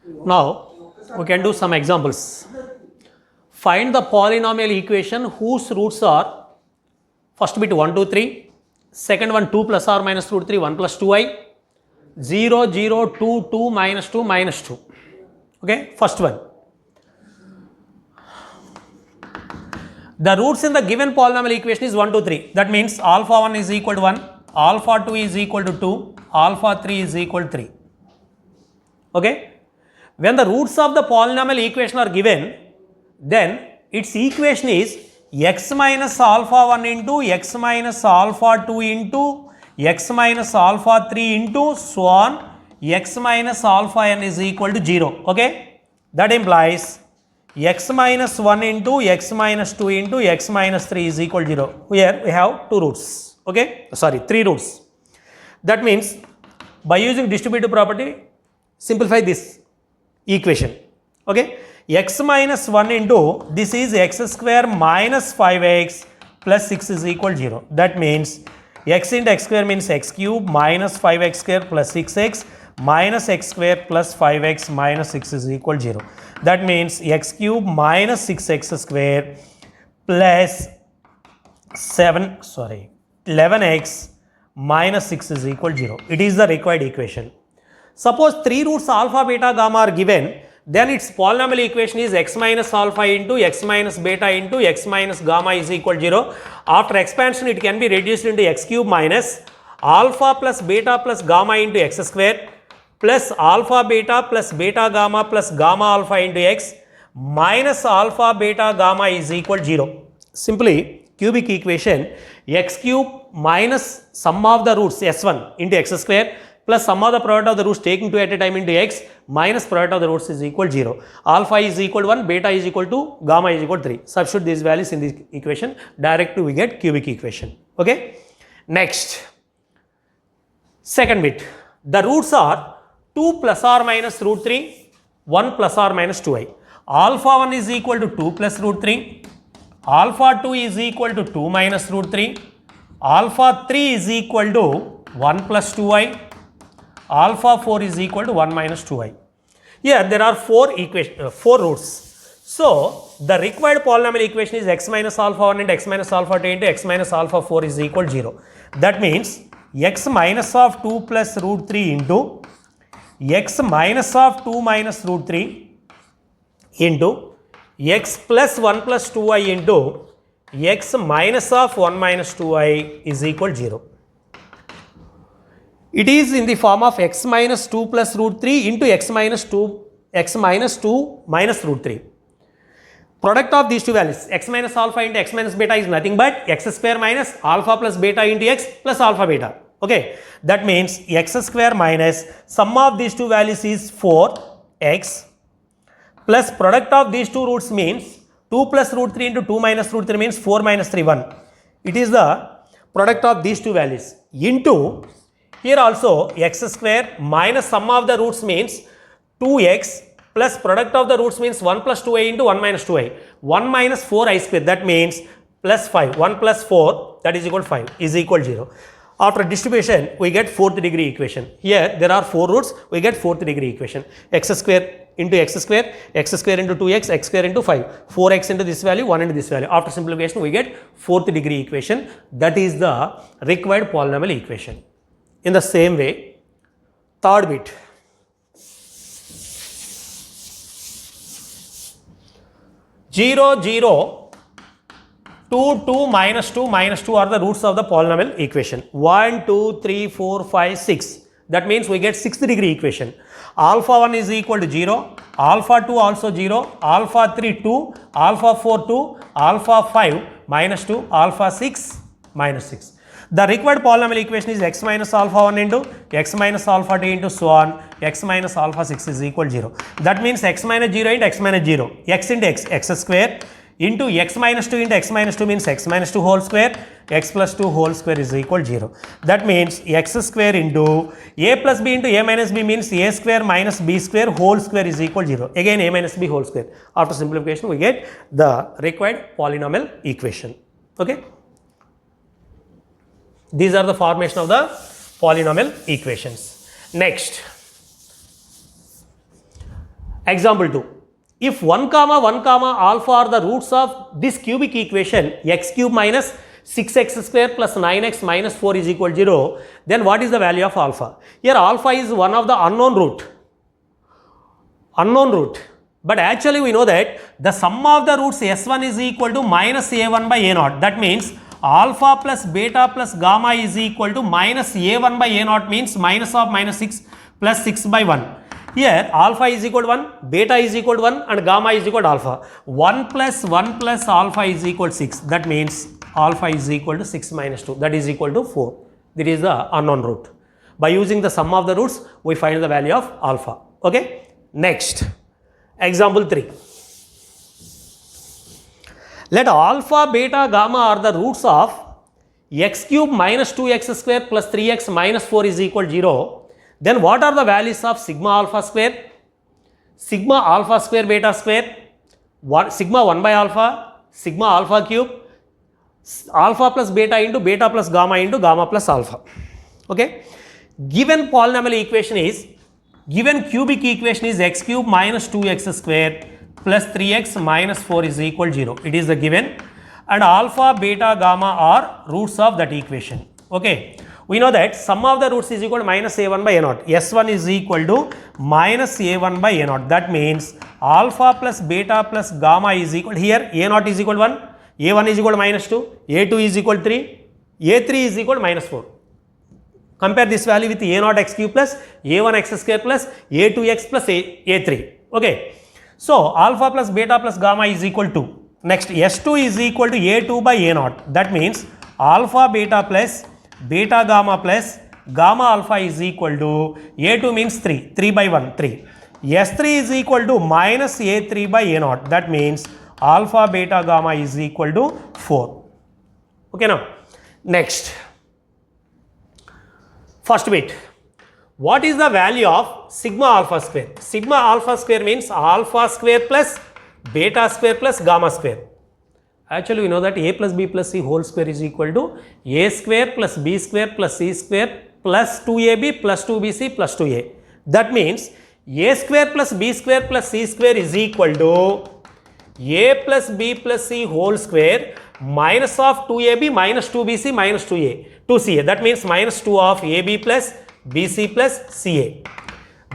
Now we can do some examples. Find the polynomial equation whose roots are first bit 1, 2, 3, second one 2 plus or minus root 3, 1 plus 2i, 0, 0, 2, 2, minus 2, minus 2. Okay, first one. The roots in the given polynomial equation is 1, 2, 3. That means alpha 1 is equal to 1, alpha 2 is equal to 2, alpha 3 is equal to 3. Okay. When the roots of the polynomial equation are given, then its equation is x minus alpha 1 into x minus alpha 2 into x minus alpha 3 into so on x minus alpha n is equal to 0. Okay. That implies x minus 1 into x minus 2 into x minus 3 is equal to 0. Here we have two roots. Okay. Sorry, three roots. That means by using distributive property, simplify this equation. Okay. X minus 1 into this is x square minus 5x plus 6 is equal to 0. That means x into x square means x cube minus 5x square plus 6x minus x square plus 5x minus 6 is equal to 0. That means x cube minus 6x square plus 11x minus 6 is equal to 0. It is the required equation. Suppose three roots alpha, beta, gamma are given, then its polynomial equation is x minus alpha into x minus beta into x minus gamma is equal to 0. After expansion, it can be reduced into x cube minus alpha plus beta plus gamma into x square plus alpha beta plus beta gamma plus gamma alpha into x minus alpha beta gamma is equal to 0. Simply cubic equation x cube minus sum of the roots s1 into x square plus sum of the product of the roots taking 2 at a time into x minus product of the roots is equal to 0. Alpha is equal to 1, beta is equal to, gamma is equal to 3. Substitute these values in this equation, directly we get cubic equation. Okay. Next, second bit, the roots are 2 plus or minus root 3, 1 plus or minus 2i. Alpha 1 is equal to 2 plus root 3, alpha 2 is equal to 2 minus root 3, alpha 3 is equal to 1 plus 2i, alpha 4 is equal to 1 minus 2i. Here there are four roots. So the required polynomial equation is x minus alpha 1 into x minus alpha 2 into x minus alpha 4 is equal to 0. That means x minus of 2 plus root 3 into x minus of 2 minus root 3 into x plus 1 plus 2i into x minus of 1 minus 2i is equal to 0. It is in the form of x minus 2 plus root 3 into x minus 2 minus root 3. Product of these two values, x minus alpha into x minus beta is nothing but x square minus alpha plus beta into x plus alpha beta. Okay. That means x square minus sum of these two values is 4x plus product of these two roots means 2 plus root 3 into 2 minus root 3 means 4 minus 3, 1. It is the product of these two values into here also x square minus sum of the roots means 2x plus product of the roots means 1 plus 2i into 1 minus 2i. 1 minus 4i square, that means plus 5. 1 plus 4, that is equal to 5 is equal to 0. After distribution, we get fourth degree equation. Here there are four roots, we get fourth degree equation. X square into x square into 2x, x square into 5. 4x into this value, 1 into this value. After simplification, we get fourth degree equation. That is the required polynomial equation. In the same way, third bit, zero, 0, 2, 2, minus 2 are the roots of the polynomial equation. 1, 2, 3, 4, 5, 6. That means we get sixth degree equation. Alpha 1 is equal to 0, alpha 2 also 0, alpha 3 2, alpha 4 2, alpha 5 minus 2, alpha 6 minus 6. The required polynomial equation is x minus alpha 1 into x minus alpha 2 into so on x minus alpha 6 is equal to 0. That means x minus 0 into x minus 0, x into x square into x minus 2 into x minus 2 means x minus 2 whole square, x plus 2 whole square is equal to 0. That means x square into a plus b into a minus b means a square minus b square whole square is equal to 0. Again a minus b whole square. After simplification, we get the required polynomial equation. Okay. These are the formation of the polynomial equations. Next, Example 2. If 1 comma 1 comma alpha are the roots of this cubic equation x cube minus 6x square plus 9x minus 4 is equal to 0, then what is the value of alpha? Here alpha is one of the unknown root. But actually we know that the sum of the roots s1 is equal to minus a1 by a0. That means alpha plus beta plus gamma is equal to minus a1 by a0 means minus of minus 6 plus 6 by 1. Here alpha is equal to 1, beta is equal to 1 and gamma is equal to alpha. 1 plus alpha is equal to 6. That means alpha is equal to 6 minus 2. That is equal to 4. That is the unknown root. By using the sum of the roots, we find the value of alpha. Okay. Next. Example 3. Let alpha, beta, gamma are the roots of x cube minus 2x square plus 3x minus 4 is equal to 0. Then what are the values of sigma alpha square, sigma alpha square beta square, sigma 1 by alpha, sigma alpha cube, alpha plus beta plus gamma plus alpha. Okay. Given polynomial equation is, given cubic equation is x cube minus 2x square plus 3x minus 4 is equal to 0. It is the given, and alpha, beta, gamma are roots of that equation. Okay. We know that sum of the roots is equal to minus a1 by a0. S1 is equal to minus a1 by a0. That means alpha plus beta plus gamma is equal, here a0 is equal to 1, a1 is equal to minus 2, a2 is equal to 3, a3 is equal to minus 4. Compare this value with a0 x cube plus a1 x square plus a2x plus a3. Okay. So alpha plus beta plus gamma is equal to, next S2 is equal to a2 by a0. That means alpha beta plus beta gamma plus gamma alpha is equal to a2 means 3 by 1 3. S3 is equal to minus a3 by a0. That means alpha beta gamma is equal to 4. Okay now. Next. First bit. What is the value of sigma alpha square? Sigma alpha square means alpha square plus beta square plus gamma square. Actually we know that a plus b plus c whole square is equal to a square plus b square plus c square plus 2ab plus 2bc plus 2a. That means a square plus b square plus c square is equal to a plus b plus c whole square minus of 2ab minus 2bc minus 2ca. That means minus 2 of ab plus bc plus ca.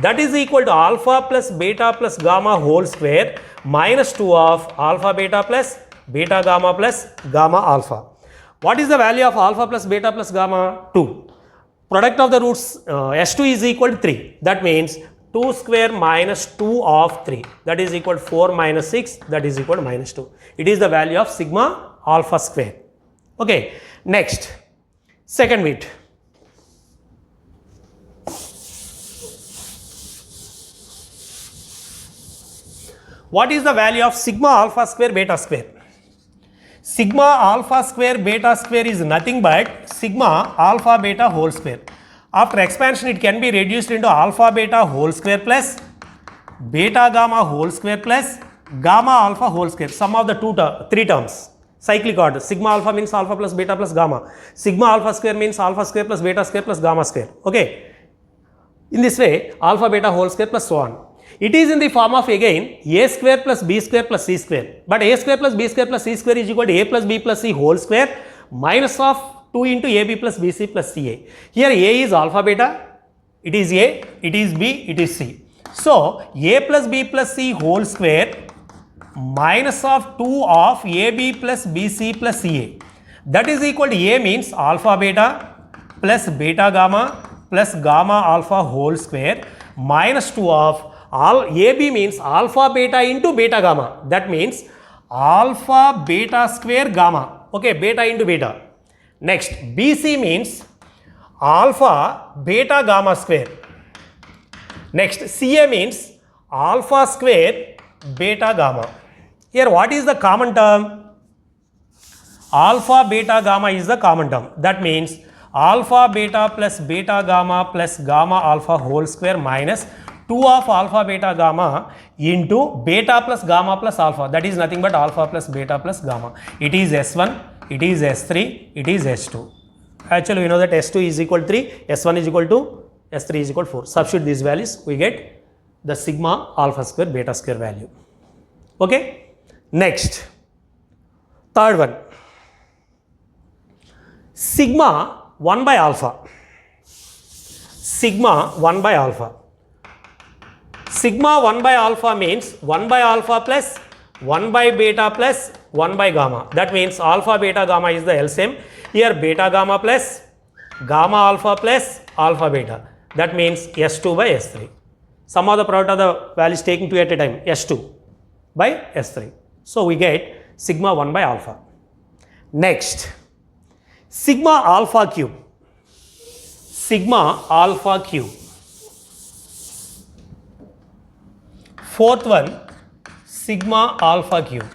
That is equal to alpha plus beta plus gamma whole square minus 2 of alpha beta plus beta gamma plus gamma alpha. What is the value of alpha plus beta plus gamma? 2. Product of the roots S2 is equal to 3. That means 2 square minus 2 of 3. That is equal to 4 minus 6. That is equal to minus 2. It is the value of sigma alpha square. Okay. Next. Second bit. What is the value of sigma alpha square beta square? Sigma alpha square beta square is nothing but sigma alpha beta whole square. After expansion it can be reduced into alpha beta whole square plus beta gamma whole square plus gamma alpha whole square. Sum of the three terms. Cyclic order. Sigma alpha means alpha plus beta plus gamma. Sigma alpha square means alpha square plus beta square plus gamma square. Okay. In this way alpha beta whole square plus so on. It is in the form of again a square plus b square plus c square. But a square plus b square plus c square is equal to a plus b plus c whole square minus of 2 into ab plus bc plus ca. Here a is alpha beta, it is a, it is b, it is c. So a plus b plus c whole square minus of 2 of ab plus bc plus ca. That is equal to a means alpha beta plus beta gamma plus gamma alpha whole square minus 2 of AB means alpha beta into beta gamma. That means alpha beta square gamma. Okay, beta into beta. Next, BC means alpha beta gamma square. Next, CA means alpha square beta gamma. Here, what is the common term? Alpha beta gamma is the common term. That means alpha beta plus beta gamma plus gamma alpha whole square minus 2 of alpha beta gamma into beta plus gamma plus alpha. That is nothing but alpha plus beta plus gamma. It is S1, it is S3, it is S2. Actually, we know that S2 is equal to 3, S1 is equal to, S3 is equal to 4. Substitute these values, we get the sigma alpha square beta square value. Okay. Next, third one, sigma 1 by alpha. Sigma 1 by alpha. Sigma 1 by alpha means 1 by alpha plus 1 by beta plus 1 by gamma. That means alpha beta gamma is the LCM. Here beta gamma plus gamma alpha plus alpha beta. That means S2 by S3. Sum of the product of the values taking 2 at a time, S2 by S3. So we get sigma 1 by alpha. Next, sigma alpha cube. Sigma alpha cube. Fourth one, sigma alpha cube.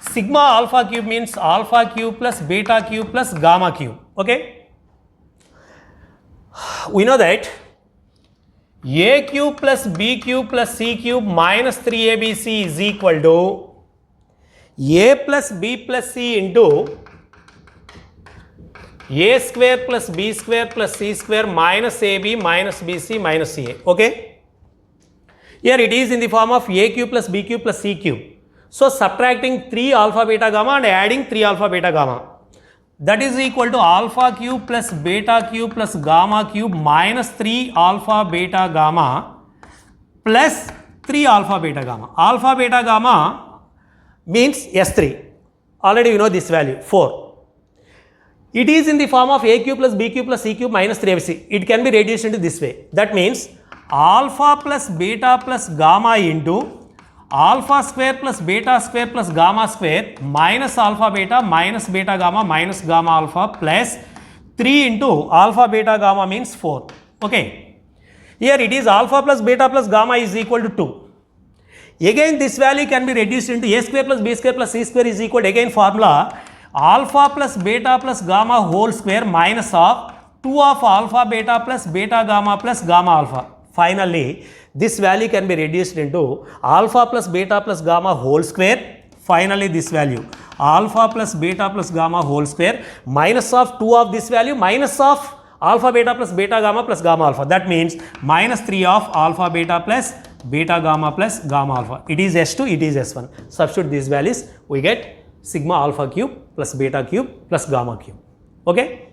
Sigma alpha cube means alpha cube plus beta cube plus gamma cube. Okay. We know that a cube plus b cube plus c cube minus 3abc is equal to a plus b plus c into a square plus b square plus c square minus ab minus bc minus ca. Okay. Here it is in the form of a cube plus b cube plus c cube. So subtracting 3 alpha beta gamma and adding 3 alpha beta gamma. That is equal to alpha cube plus beta cube plus gamma cube minus 3 alpha beta gamma plus 3 alpha beta gamma. Alpha beta gamma means S3. Already you know this value, 4. It is in the form of a cube plus b cube plus c cube minus 3abc. It can be reduced into this way. That means alpha plus beta plus gamma into alpha square plus beta square plus gamma square minus alpha beta minus beta gamma minus gamma alpha plus 3 into alpha beta gamma means 4. Okay. Here it is alpha plus beta plus gamma is equal to 2. Again this value can be reduced into a square plus b square plus c square is equal to again formula alpha plus beta plus gamma whole square minus of 2 of alpha beta plus beta gamma plus gamma alpha. Finally, this value can be reduced into alpha plus beta plus gamma whole square. Finally, this value alpha plus beta plus gamma whole square minus of 2 of this value minus of alpha beta plus beta gamma plus gamma alpha. That means minus 3 of alpha beta plus beta gamma plus gamma alpha. It is S2, it is S1. Substitute these values, we get sigma alpha cube plus beta cube plus gamma cube. Okay.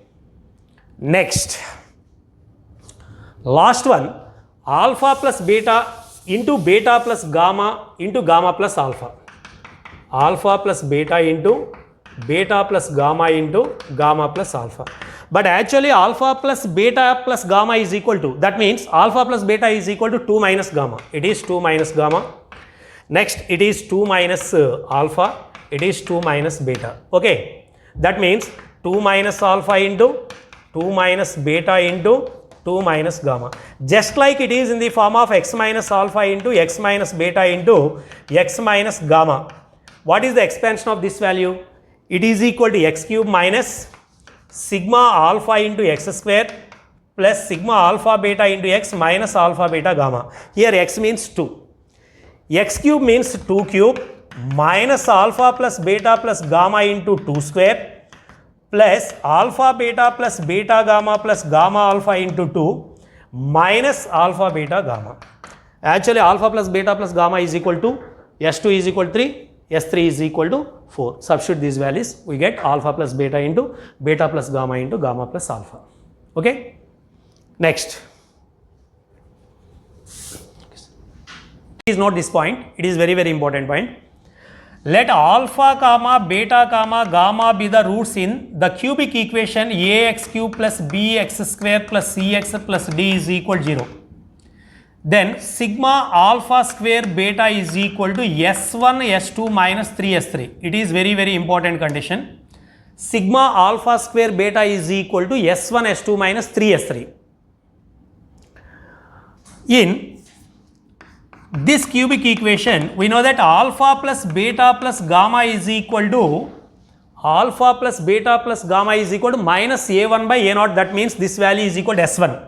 Next, last one, alpha plus beta into beta plus gamma into gamma plus alpha. Alpha plus beta into beta plus gamma into gamma plus alpha. But actually alpha plus beta plus gamma is equal to, that means alpha plus beta is equal to 2 minus gamma. It is 2 minus gamma. Next it is 2 minus alpha. It is 2 minus beta. Okay. That means 2 minus alpha into 2 minus beta into 2 minus gamma. Just like it is in the form of x minus alpha into x minus beta into x minus gamma. What is the expansion of this value? It is equal to x cube minus sigma alpha into x square plus sigma alpha beta into x minus alpha beta gamma. Here x means 2. X cube means 2 cube minus alpha plus beta plus gamma into 2 square plus alpha beta plus beta gamma plus gamma alpha into 2 minus alpha beta gamma. Actually alpha plus beta plus gamma is equal to S2 is equal to 3, S3 is equal to 4. Substitute these values, we get alpha plus beta into beta plus gamma into gamma plus alpha. Okay. Next, please note this point, it is very very important point. Let alpha comma beta comma gamma be the roots in the cubic equation ax cube plus bx square plus cx plus d is equal to 0. Then sigma alpha square beta is equal to s1 s2 minus 3 s3. It is very very important condition. Sigma alpha square beta is equal to s1 s2 minus 3 s3. In this cubic equation, we know that alpha plus beta plus gamma is equal to alpha plus beta plus gamma is equal to minus a1 by a0. That means this value is equal to s1.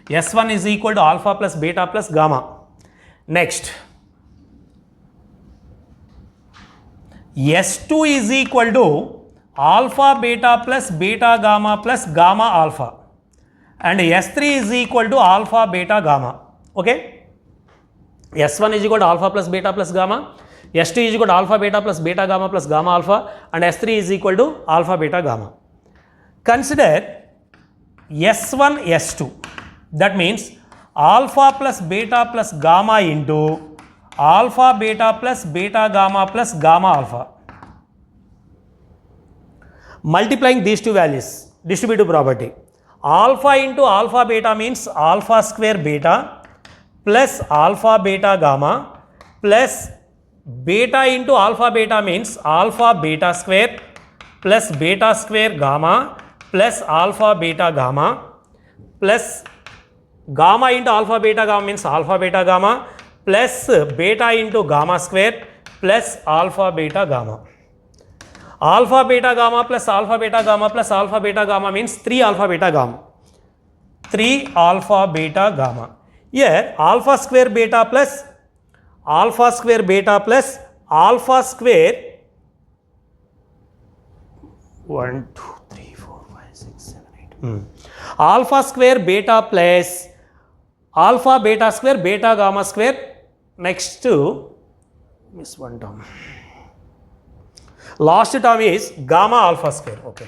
S1 is equal to alpha plus beta plus gamma. Next, S2 is equal to alpha beta plus beta gamma plus gamma alpha, and S3 is equal to alpha beta gamma. Okay. S1 is equal to alpha plus beta plus gamma, S2 is equal to alpha beta plus beta gamma plus gamma alpha, and S3 is equal to alpha beta gamma. Consider S1, S2. That means alpha plus beta plus gamma into alpha beta plus beta gamma plus gamma alpha. Multiplying these two values, distributive property. Alpha into alpha beta means alpha square beta plus alpha beta gamma plus beta into alpha beta means alpha beta square plus beta square gamma plus alpha beta gamma plus gamma into alpha beta gamma means alpha beta gamma plus beta into gamma square plus alpha beta gamma. Alpha beta gamma plus alpha beta gamma plus alpha beta gamma means 3 alpha beta gamma. 3 alpha beta gamma. Here alpha square beta plus alpha square beta plus alpha square 1, 2, 3, 4, 5, 6, 7, 8. Alpha square beta plus alpha beta square beta gamma square. Next to miss one term. Last term is gamma alpha square. Okay.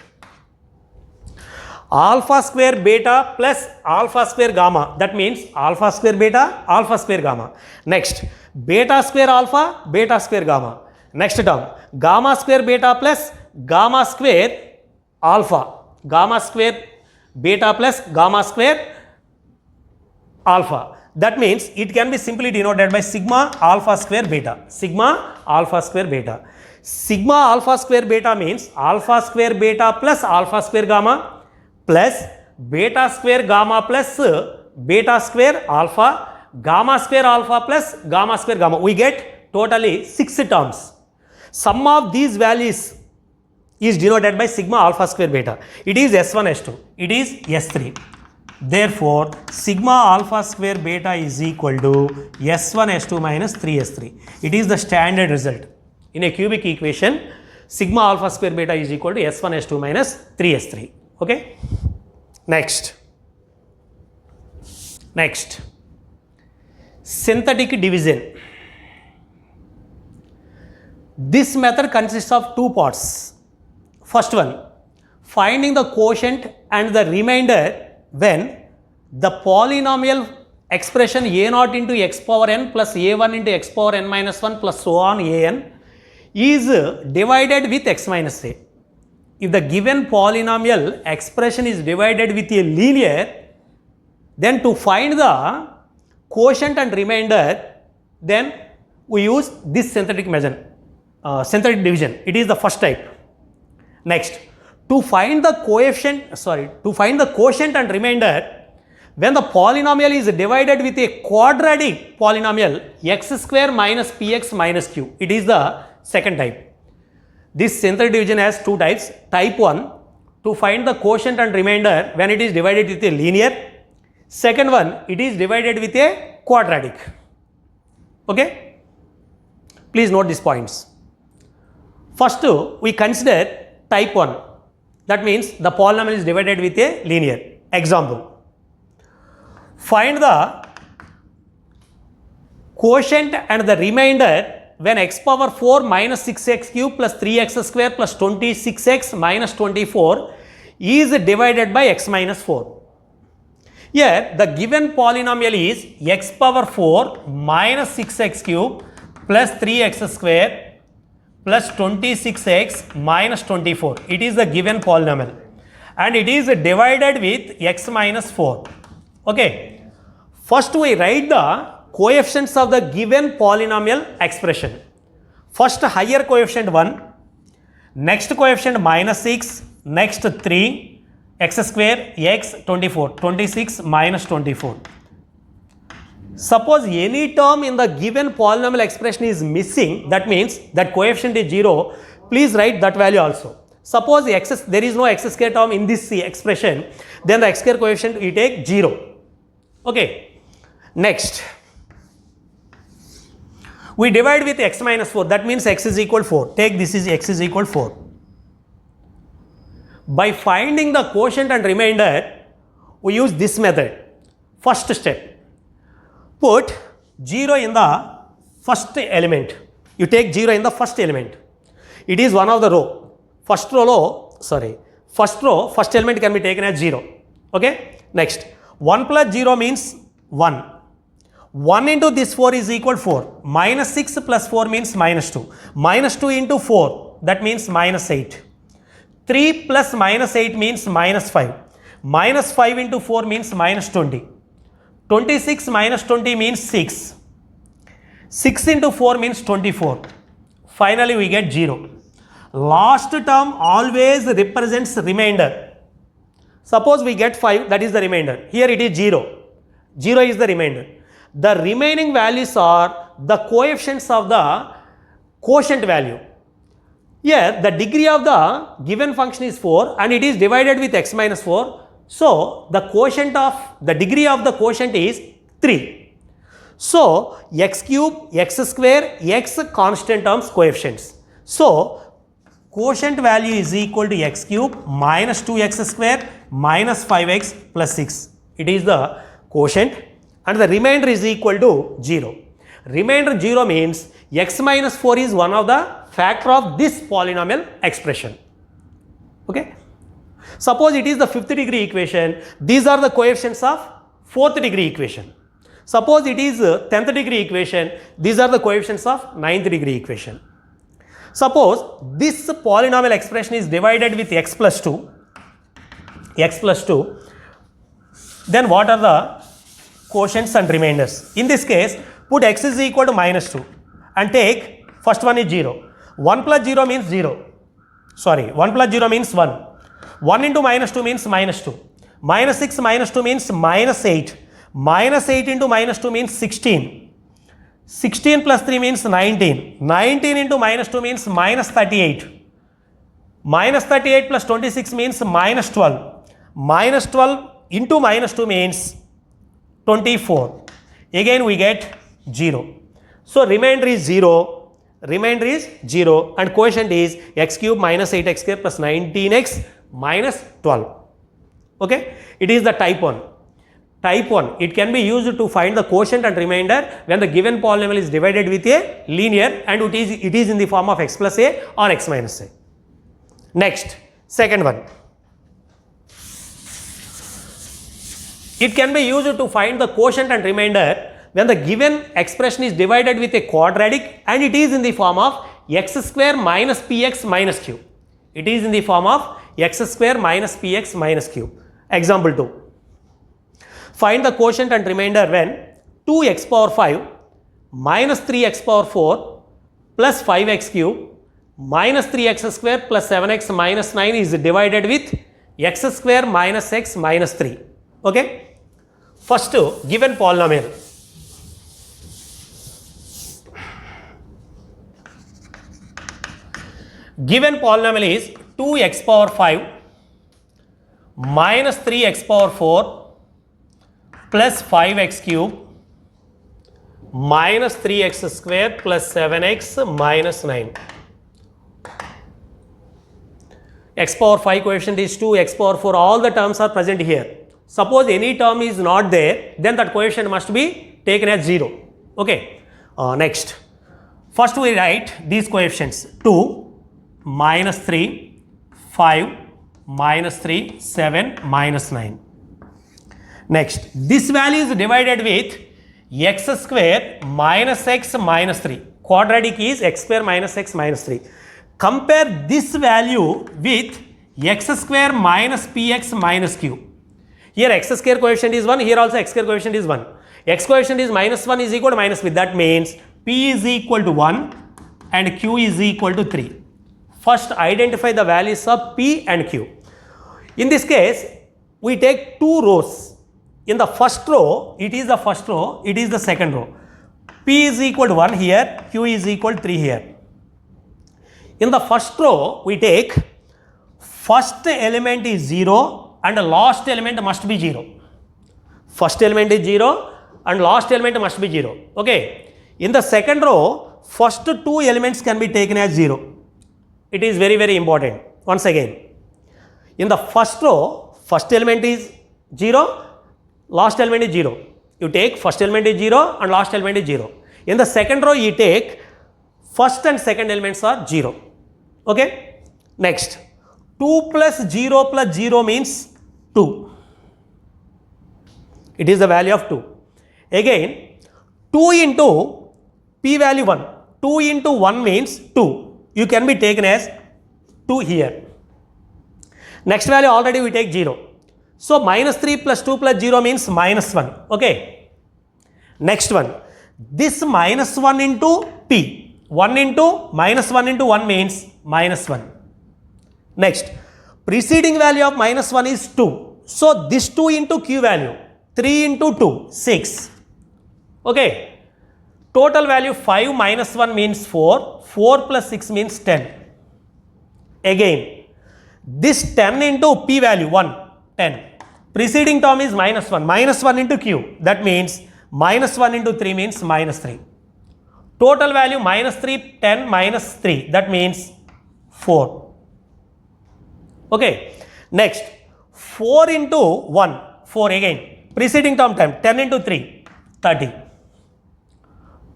Alpha square beta plus alpha square gamma. That means alpha square beta, alpha square gamma. Next, beta square alpha, beta square gamma. Next term, gamma square beta plus gamma square alpha. Gamma square beta plus gamma square alpha. That means it can be simply denoted by sigma alpha square beta. Sigma alpha square beta. Sigma alpha square beta means alpha square beta plus alpha square gamma plus beta square gamma plus beta square alpha, gamma square alpha plus gamma square gamma. We get totally 6 terms. Sum of these values is denoted by sigma alpha square beta. It is S1, S2. It is S3. Therefore, sigma alpha square beta is equal to S1, S2 minus 3S3. It is the standard result. In a cubic equation, sigma alpha square beta is equal to S1, S2 minus 3S3. Okay. Next. Synthetic division. This method consists of 2 parts. First one, finding the quotient and the remainder when the polynomial expression a0 into x power n plus a1 into x power n minus 1 plus so on an is divided with x minus a. If the given polynomial expression is divided with a linear, then to find the quotient and remainder, then we use this synthetic synthetic division. It is the first type. Next, to find the quotient and remainder when the polynomial is divided with a quadratic polynomial x square minus px minus q. It is the second type. This synthetic division has 2 types. Type 1, to find the quotient and remainder when it is divided with a linear. Second one, it is divided with a quadratic. Okay? Please note these points. First, we consider type 1. That means the polynomial is divided with a linear. Example. Find the quotient and the remainder when x power 4 minus 6x cube plus 3x square plus 26x minus 24 is divided by x minus 4. Here the given polynomial is x power 4 minus 6x cube plus 3x square plus 26x minus 24. It is the given polynomial and it is divided with x minus 4. Okay. First we write the coefficients of the given polynomial expression. First higher coefficient 1, next coefficient minus 6, next 3, x square, x 24, 26 minus 24. Suppose any term in the given polynomial expression is missing, that means that coefficient is 0, please write that value also. Suppose there is no x square term in this expression, then the x square coefficient we take 0. Okay. Next, we divide with x minus 4, that means x is equal 4. Take this is x is equal 4. By finding the quotient and remainder, we use this method. First step, put 0 in the first element. You take 0 in the first element. It is one of the row. First element can be taken as 0. Okay. Next, 1 plus 0 means 1. 1 into this 4 is equal to 4. Minus 6 plus 4 means minus 2. Minus 2 into 4, that means minus 8. 3 plus minus 8 means minus 5. Minus 5 into 4 means minus 20. 26 minus 20 means 6. 6 into 4 means 24. Finally, we get 0. Last term always represents remainder. Suppose we get 5, that is the remainder. Here it is 0. 0 is the remainder. The remaining values are the coefficients of the quotient value. Here, the degree of the given function is 4 and it is divided with x minus 4. So, the degree of the quotient is 3. So, x cube, x square, x constant terms coefficients. So, quotient value is equal to x cube minus 2x square minus 5x plus 6. It is the quotient and the remainder is equal to 0. Remainder 0 means x minus 4 is one of the factor of this polynomial expression. Okay. Suppose it is the 5th degree equation. These are the coefficients of 4th degree equation. Suppose it is 10th degree equation. These are the coefficients of 9th degree equation. Suppose this polynomial expression is divided with x plus 2. Then what are the quotients and remainders? In this case, put x is equal to minus 2 and take first one is 0. 1 plus 0 means 0. 1 plus 0 means 1. 1 into minus 2 means minus 2. Minus 6 minus 2 means minus 8. Minus 8 into minus 2 means 16. 16 plus 3 means 19. 19 into minus 2 means minus 38. Minus 38 plus 26 means minus 12. Minus 12 into minus 2 means 24. Again we get 0. So, remainder is 0. And quotient is x cube minus 8x square plus 19x minus 12. Okay. It is the type 1. Type 1, it can be used to find the quotient and remainder when the given polynomial is divided with a linear and it is in the form of x plus a or x minus a. Next, second one. It can be used to find the quotient and remainder when the given expression is divided with a quadratic and it is in the form of x square minus px minus q. It is in the form of x square minus px minus q. Example 2. Find the quotient and remainder when 2x power 5 minus 3x power 4 plus 5x cube minus 3x square plus 7x minus 9 is divided with x square minus x minus 3. Okay. First, given polynomial. Given polynomial is 2x power 5 minus 3x power 4 plus 5x cube minus 3x square plus 7x minus 9. X power 5 coefficient is 2, x power 4, all the terms are present here. Suppose any term is not there, then that coefficient must be taken as 0. Okay. Next, first we write these coefficients 2, minus 3, 5, minus 3, 7, minus 9. Next, this value is divided with x square minus x minus 3. Quadratic is x square minus x minus 3. Compare this value with x square minus px minus q. Here x square coefficient is 1, here also x square coefficient is 1. X coefficient is minus 1 is equal to minus with, that means p is equal to 1 and q is equal to 3. First identify the values of p and q. In this case, we take two rows. In the first row, it is the first row, it is the second row. P is equal to 1 here, q is equal to 3 here. In the first row, we take first element is 0 and the last element must be 0. First element is 0 and last element must be 0. Okay. In the second row, first two elements can be taken as 0. It is very, very important. Once again, in the first row, first element is 0, last element is 0. you take first element is 0 and last element is 0. In the second row, you take first and second elements are 0. Okay. Next, 2 plus 0 means 2. It is the value of 2. Again, 2 into p value 1. 2 into 1 means 2. You can be taken as 2 here. Next value already we take 0. So minus 3 plus 2 plus 0 means minus 1. Okay. Next one. This minus 1 into p. 1 into minus 1 into 1 means minus 1. Next. Preceding value of minus 1 is 2. So this 2 into q value. 3 into 2. 6. Okay. Total value 5 minus 1 means 4. 4 plus 6 means 10. Again, this 10 into p value 1, 10. Preceding term is minus 1. Minus 1 into q. That means minus 1 into 3 means minus 3. Total value minus 3, 10 minus 3. That means 4. Okay. Next, 4 into 1. 4 again. Preceding term 10. 10 into 3. 30.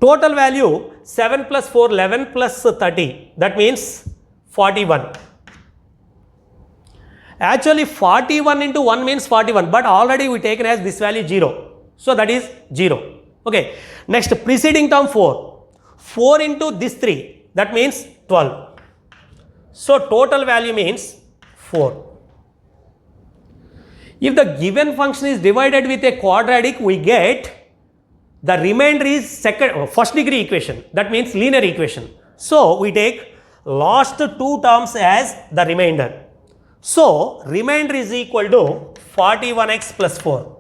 Total value 7 plus 4, 11 plus 30. That means 41. Actually 41 into 1 means 41, but already we taken as this value 0. So that is 0. Okay. Next, preceding term 4. 4 into this 3. That means 12. So total value means 4. If the given function is divided with a quadratic, we get the remainder is first degree equation. That means linear equation. So we take last two terms as the remainder. So remainder is equal to 41x plus 4.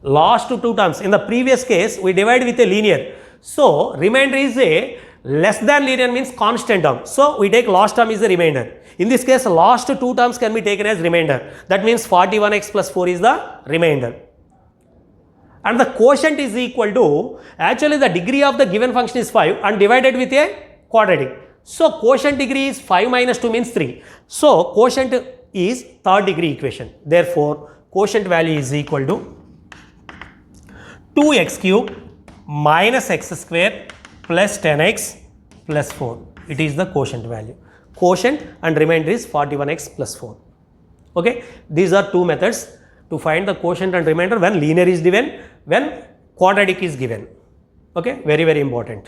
Last two terms. In the previous case, we divide with a linear. So remainder is a less than linear means constant term. So we take last term is the remainder. In this case, last two terms can be taken as remainder. That means 41x plus 4 is the remainder. And the quotient is equal to, actually the degree of the given function is 5 and divided with a quadratic. So quotient degree is 5 minus 2 means 3. So quotient is third degree equation. Therefore, quotient value is equal to 2x cube minus x square plus 10x plus 4. It is the quotient value. Quotient and remainder is 41x plus 4. Okay. These are two methods to find the quotient and remainder when linear is given, when quadratic is given. Okay. Very, very important.